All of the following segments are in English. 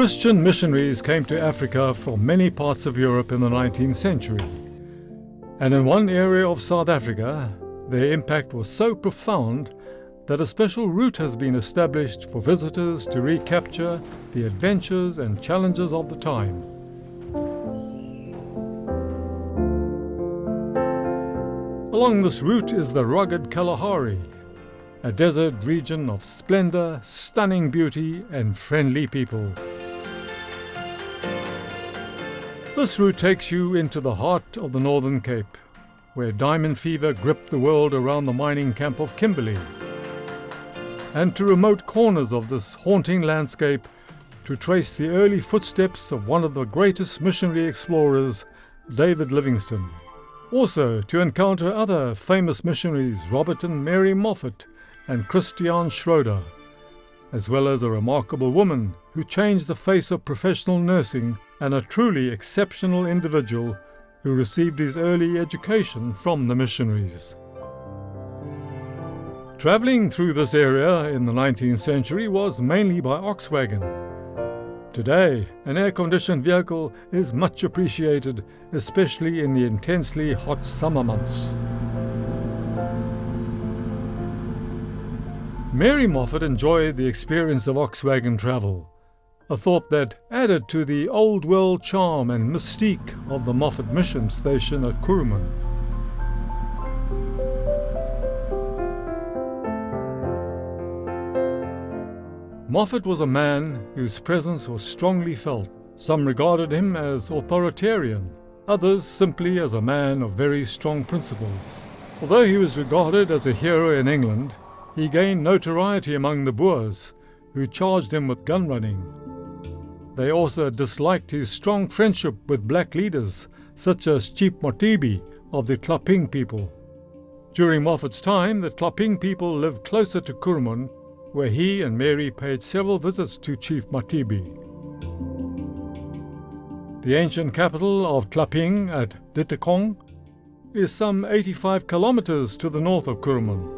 Christian missionaries came to Africa from many parts of Europe in the 19th century. And in one area of South Africa, their impact was so profound that a special route has been established for visitors to recapture the adventures and challenges of the time. Along this route is the rugged Kalahari, a desert region of splendor, stunning beauty, and friendly people. This route takes you into the heart of the Northern Cape, where diamond fever gripped the world around the mining camp of Kimberley, and to remote corners of this haunting landscape to trace the early footsteps of one of the greatest missionary explorers, David Livingstone. Also to encounter other famous missionaries, Robert and Mary Moffat and Christian Schroeder, as well as a remarkable woman who changed the face of professional nursing and a truly exceptional individual who received his early education from the missionaries. Travelling through this area in the 19th century was mainly by ox wagon. Today, an air-conditioned vehicle is much appreciated, especially in the intensely hot summer months. Mary Moffat enjoyed the experience of ox wagon travel, a thought that added to the old world charm and mystique of the Moffat Mission Station at Kuruman. Moffat was a man whose presence was strongly felt. Some regarded him as authoritarian, others simply as a man of very strong principles. Although he was regarded as a hero in England, he gained notoriety among the Boers, who charged him with gun running. They also disliked his strong friendship with black leaders, such as Chief Matibi of the Klaping people. During Moffat's time, the Klaping people lived closer to Kuruman, where he and Mary paid several visits to Chief Matibi. The ancient capital of Klaping at Tekweni is some 85 kilometers to the north of Kuruman.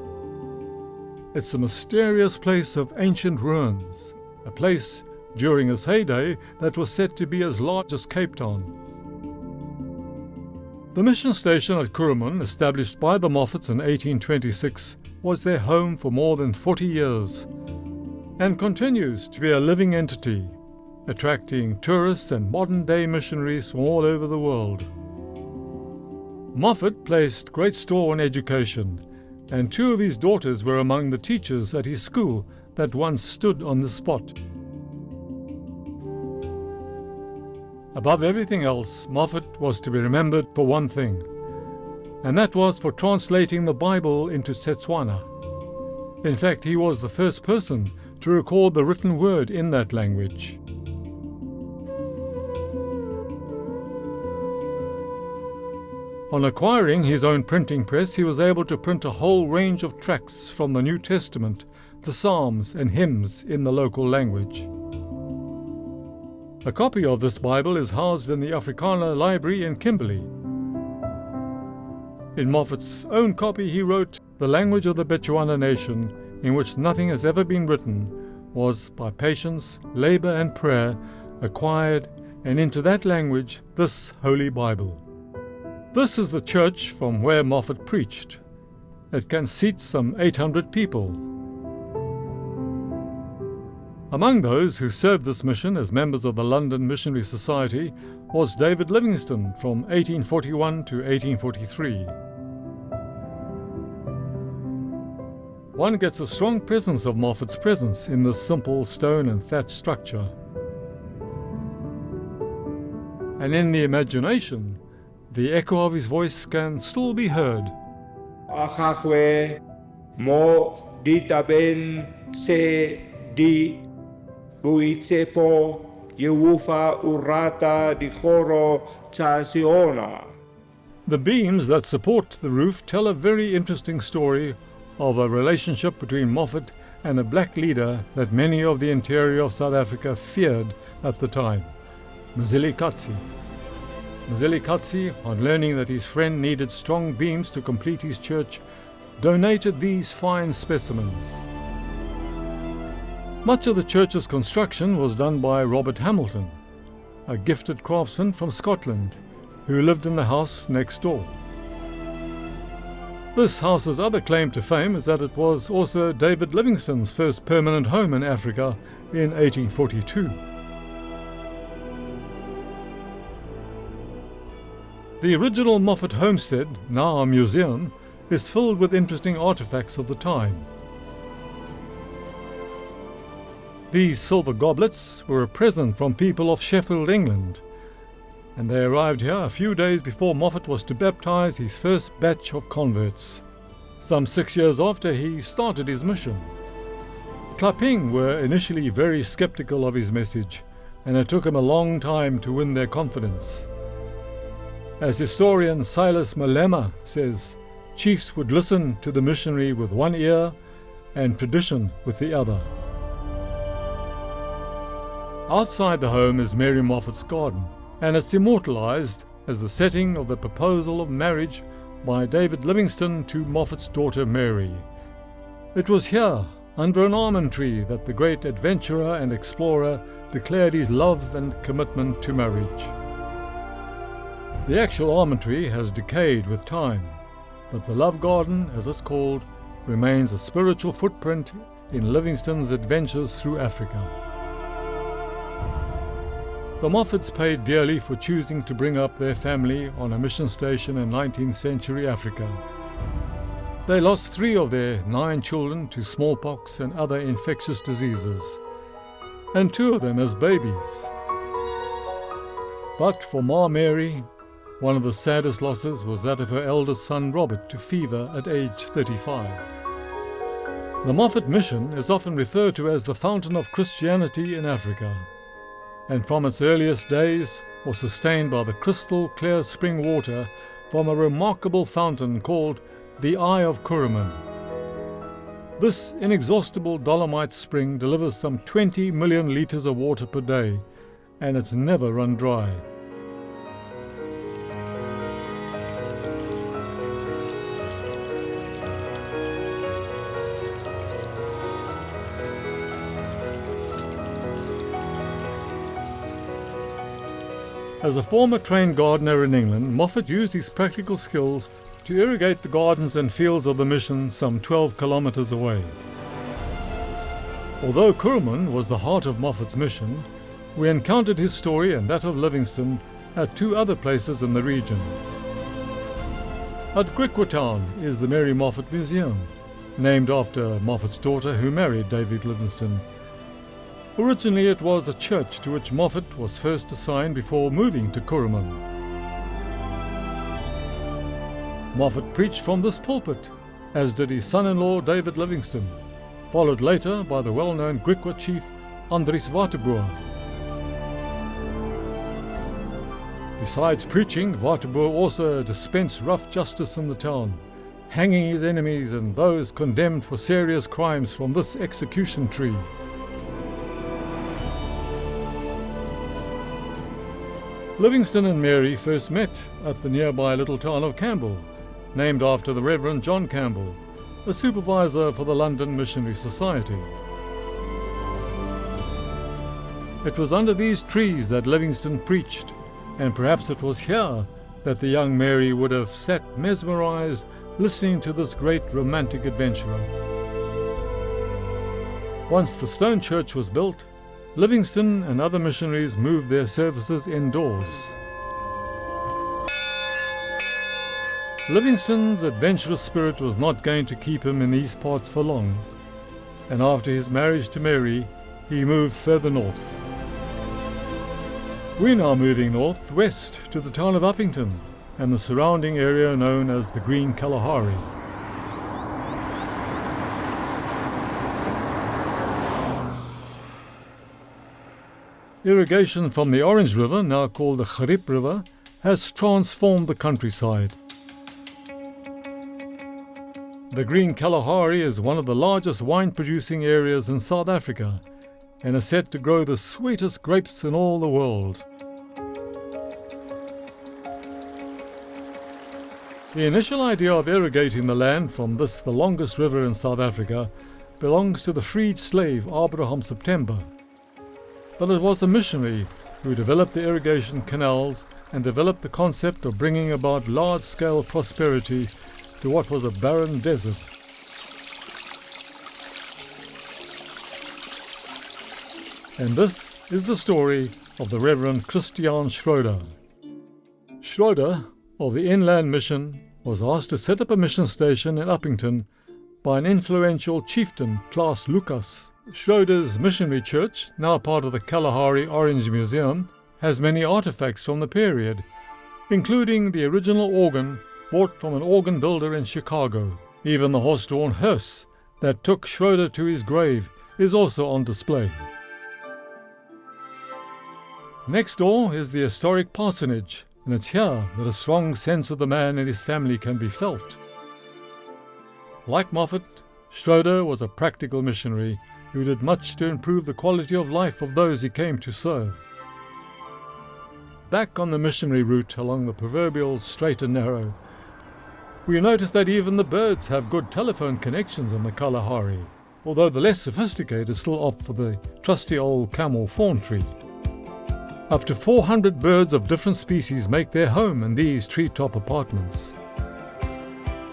It's a mysterious place of ancient ruins, a place during its heyday that was said to be as large as Cape Town. The mission station at Kuruman, established by the Moffats in 1826, was their home for more than 40 years and continues to be a living entity, attracting tourists and modern-day missionaries from all over the world. Moffat placed great store on education, and two of his daughters were among the teachers at his school that once stood on the spot. Above everything else, Moffat was to be remembered for one thing, and that was for translating the Bible into Setswana. In fact, he was the first person to record the written word in that language. On acquiring his own printing press, he was able to print a whole range of tracts from the New Testament, the Psalms and hymns in the local language. A copy of this Bible is housed in the Afrikaner Library in Kimberley. In Moffat's own copy he wrote, "The language of the Setswana nation, in which nothing has ever been written, was by patience, labour and prayer acquired, and into that language this Holy Bible." This is the church from where Moffat preached. It can seat some 800 people. Among those who served this mission as members of the London Missionary Society was David Livingstone from 1841 to 1843. One gets a strong presence of Moffat's presence in this simple stone and thatch structure. And in the imagination, the echo of his voice can still be heard. Akakwe mo ditaben se di buitsepo Yewufa urata di choro chasiona. The beams that support the roof tell a very interesting story of a relationship between Moffat and a black leader that many of the interior of South Africa feared at the time, Mzilikazi. Mzilikazi, on learning that his friend needed strong beams to complete his church, donated these fine specimens. Much of the church's construction was done by Robert Hamilton, a gifted craftsman from Scotland, who lived in the house next door. This house's other claim to fame is that it was also David Livingstone's first permanent home in Africa in 1842. The original Moffat homestead, now a museum, is filled with interesting artifacts of the time. These silver goblets were a present from people of Sheffield, England, and they arrived here a few days before Moffat was to baptize his first batch of converts, some 6 years after he started his mission. Klaping were initially very skeptical of his message, and it took him a long time to win their confidence. As historian Silas Malema says, chiefs would listen to the missionary with one ear and tradition with the other. Outside the home is Mary Moffat's garden, and it's immortalized as the setting of the proposal of marriage by David Livingstone to Moffat's daughter Mary. It was here, under an almond tree, that the great adventurer and explorer declared his love and commitment to marriage. The actual almond tree has decayed with time, but the love garden, as it's called, remains a spiritual footprint in Livingstone's adventures through Africa. The Moffats paid dearly for choosing to bring up their family on a mission station in 19th century Africa. They lost 3 of their 9 children to smallpox and other infectious diseases, and 2 of them as babies. But for Ma Mary, one of the saddest losses was that of her eldest son Robert to fever at age 35. The Moffat mission is often referred to as the fountain of Christianity in Africa, and from its earliest days was sustained by the crystal clear spring water from a remarkable fountain called the Eye of Kuruman. This inexhaustible dolomite spring delivers some 20 million litres of water per day, and it's never run dry. As a former trained gardener in England, Moffat used his practical skills to irrigate the gardens and fields of the mission some 12 kilometres away. Although Kuruman was the heart of Moffat's mission, we encountered his story and that of Livingstone at 2 other places in the region. At Griquatown is the Mary Moffat Museum, named after Moffat's daughter who married David Livingstone. Originally it was a church to which Moffat was first assigned before moving to Kuruman. Moffat preached from this pulpit, as did his son-in-law David Livingstone, followed later by the well-known Griqua chief Andries Waterboer. Besides preaching, Waterboer also dispensed rough justice in the town, hanging his enemies and those condemned for serious crimes from this execution tree. Livingstone and Mary first met at the nearby little town of Campbell, named after the Reverend John Campbell, a supervisor for the London Missionary Society. It was under these trees that Livingstone preached, and perhaps it was here that the young Mary would have sat mesmerized listening to this great romantic adventurer. Once the stone church was built, Livingstone and other missionaries moved their services indoors. Livingstone's adventurous spirit was not going to keep him in these parts for long, and after his marriage to Mary, he moved further north. We're now moving northwest to the town of Uppington and the surrounding area known as the Green Kalahari. Irrigation from the Orange River, now called the Hardship River, has transformed the countryside. The Green Kalahari is one of the largest wine-producing areas in South Africa and is set to grow the sweetest grapes in all the world. The initial idea of irrigating the land from this, the longest river in South Africa, belongs to the freed slave Abraham September. But it was the missionary who developed the irrigation canals and developed the concept of bringing about large-scale prosperity to what was a barren desert. And this is the story of the Reverend Christian Schroeder. Schroeder, of the Inland Mission, was asked to set up a mission station in Uppington by an influential chieftain, Klaas Lucas. Schroeder's missionary church, now part of the Kalahari Orange Museum, has many artifacts from the period, including the original organ bought from an organ builder in Chicago. Even the horse-drawn hearse that took Schroeder to his grave is also on display. Next door is the historic parsonage, and it's here that a strong sense of the man and his family can be felt. Like Moffat, Schroeder was a practical missionary who did much to improve the quality of life of those he came to serve. Back on the missionary route along the proverbial straight and narrow, we notice that even the birds have good telephone connections in the Kalahari, although the less sophisticated still opt for the trusty old camel thorn tree. Up to 400 birds of different species make their home in these treetop apartments.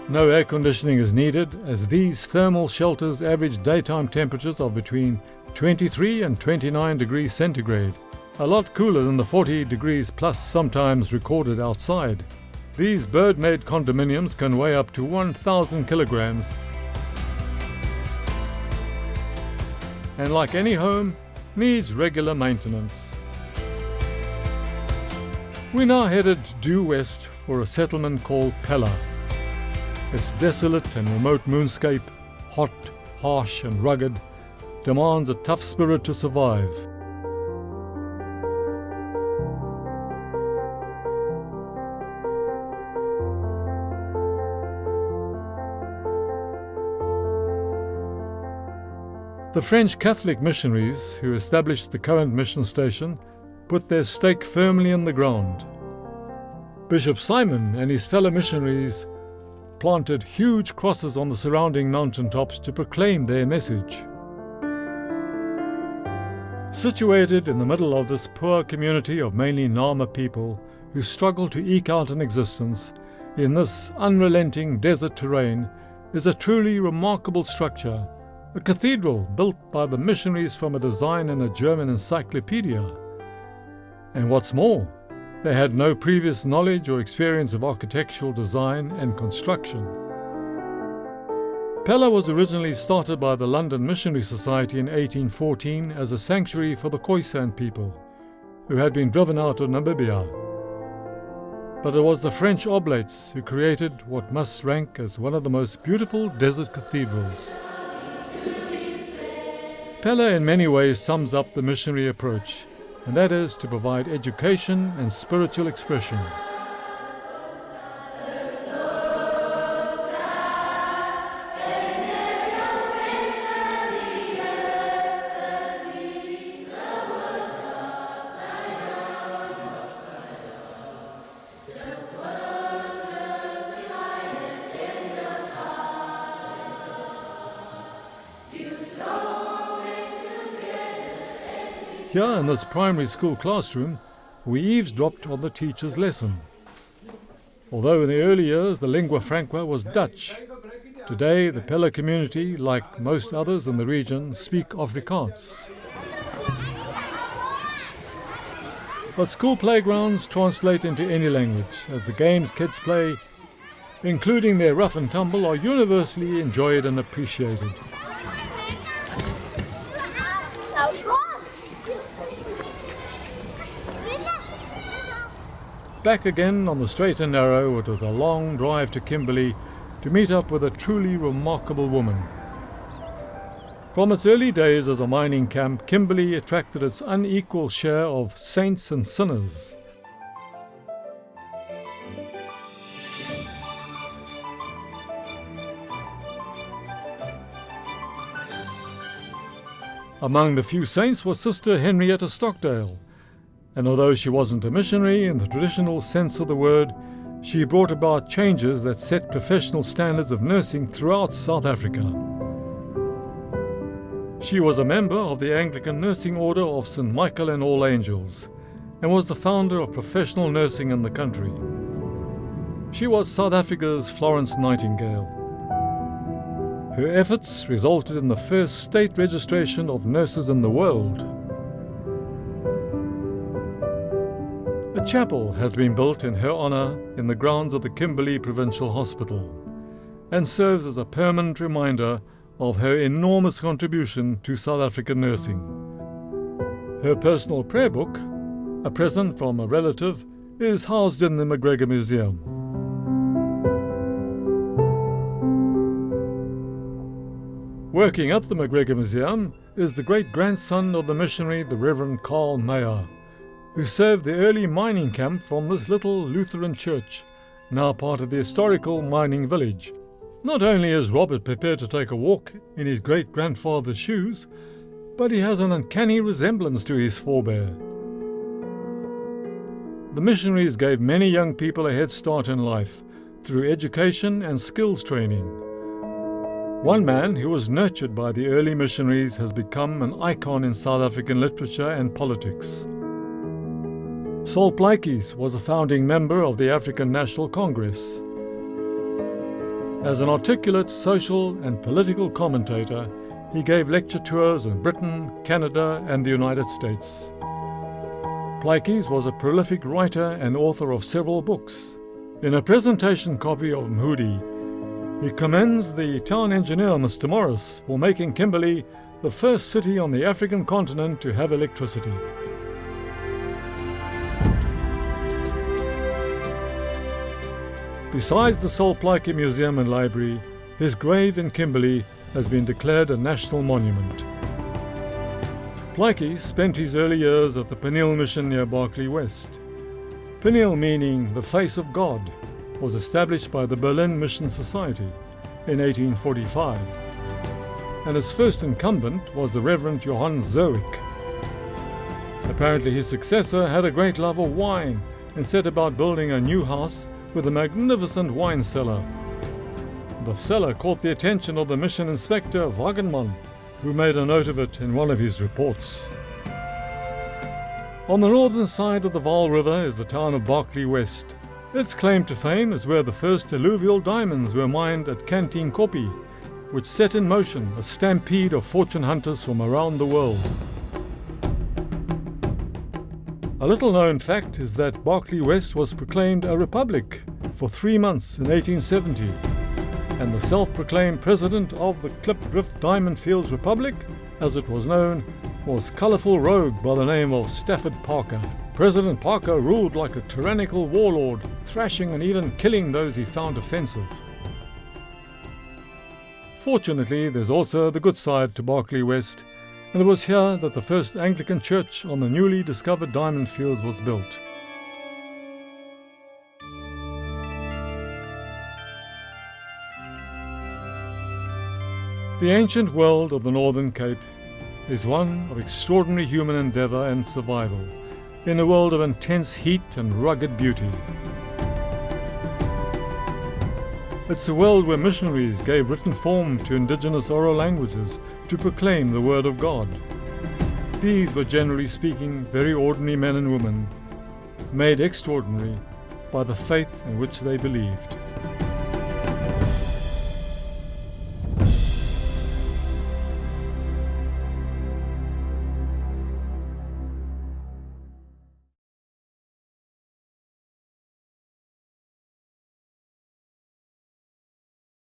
No air conditioning is needed, as these thermal shelters average daytime temperatures of between 23 and 29 degrees centigrade, a lot cooler than the 40 degrees plus sometimes recorded outside. These bird-made condominiums can weigh up to 1,000 kilograms, and like any home, needs regular maintenance. We're now headed due west for a settlement called Pella. Its desolate and remote moonscape, hot, harsh and rugged, demands a tough spirit to survive. The French Catholic missionaries who established the current mission station put their stake firmly in the ground. Bishop Simon and his fellow missionaries planted huge crosses on the surrounding mountaintops to proclaim their message. Situated in the middle of this poor community of mainly Nama people who struggle to eke out an existence in this unrelenting desert terrain is a truly remarkable structure, a cathedral built by the missionaries from a design in a German encyclopedia. And what's more, they had no previous knowledge or experience of architectural design and construction. Pella was originally started by the London Missionary Society in 1814 as a sanctuary for the Khoisan people, who had been driven out of Namibia. But it was the French Oblates who created what must rank as one of the most beautiful desert cathedrals. Pella in many ways sums up the missionary approach, and that is to provide education and spiritual expression. Here in this primary school classroom, we eavesdropped on the teacher's lesson. Although in the early years the lingua franca was Dutch, today the Pella community, like most others in the region, speak Afrikaans. But school playgrounds translate into any language, as the games kids play, including their rough and tumble, are universally enjoyed and appreciated. Back again on the straight and narrow, it was a long drive to Kimberley to meet up with a truly remarkable woman. From its early days as a mining camp, Kimberley attracted its unequal share of saints and sinners. Among the few saints was Sister Henrietta Stockdale, and although she wasn't a missionary in the traditional sense of the word, she brought about changes that set professional standards of nursing throughout South Africa. She was a member of the Anglican Nursing Order of St. Michael and All Angels, and was the founder of professional nursing in the country. She was South Africa's Florence Nightingale. Her efforts resulted in the first state registration of nurses in the world. A chapel has been built in her honour in the grounds of the Kimberley Provincial Hospital, and serves as a permanent reminder of her enormous contribution to South African nursing. Her personal prayer book, a present from a relative, is housed in the McGregor Museum. Working at the McGregor Museum is the great-grandson of the missionary, the Reverend Carl Meyer, who served the early mining camp from this little Lutheran church, now part of the historical mining village. Not only is Robert prepared to take a walk in his great-grandfather's shoes, but he has an uncanny resemblance to his forebear. The missionaries gave many young people a head start in life through education and skills training. One man who was nurtured by the early missionaries has become an icon in South African literature and politics. Saul Plaatjes was a founding member of the African National Congress. As an articulate social and political commentator, he gave lecture tours in Britain, Canada, and the United States. Plaatjes was a prolific writer and author of several books. In a presentation copy of Mhudi, he commends the town engineer, Mr. Morris, for making Kimberley the first city on the African continent to have electricity. Besides the Saul Plaatjes Museum and Library, his grave in Kimberley has been declared a national monument. Plaatjes spent his early years at the Peniel Mission near Berkeley West. Peniel, meaning the face of God, was established by the Berlin Mission Society in 1845, and its first incumbent was the Reverend Johann Zerwick. Apparently his successor had a great love of wine and set about building a new house with a magnificent wine cellar. The cellar caught the attention of the mission inspector Wagenmann, who made a note of it in one of his reports. On the northern side of the Vaal River is the town of Berkeley West. Its claim to fame is where the first alluvial diamonds were mined at Canteen Koppie, which set in motion a stampede of fortune hunters from around the world. A little-known fact is that Berkeley West was proclaimed a republic for 3 months in 1870, and the self-proclaimed president of the Klipdrift Diamond Fields Republic, as it was known, was colourful rogue by the name of Stafford Parker. President Parker ruled like a tyrannical warlord, thrashing and even killing those he found offensive. Fortunately, there's also the good side to Berkeley West, and it was here that the first Anglican church on the newly discovered diamond fields was built. The ancient world of the Northern Cape is one of extraordinary human endeavour and survival, in a world of intense heat and rugged beauty. It's a world where missionaries gave written form to indigenous oral languages to proclaim the Word of God. These were, generally speaking, very ordinary men and women, made extraordinary by the faith in which they believed.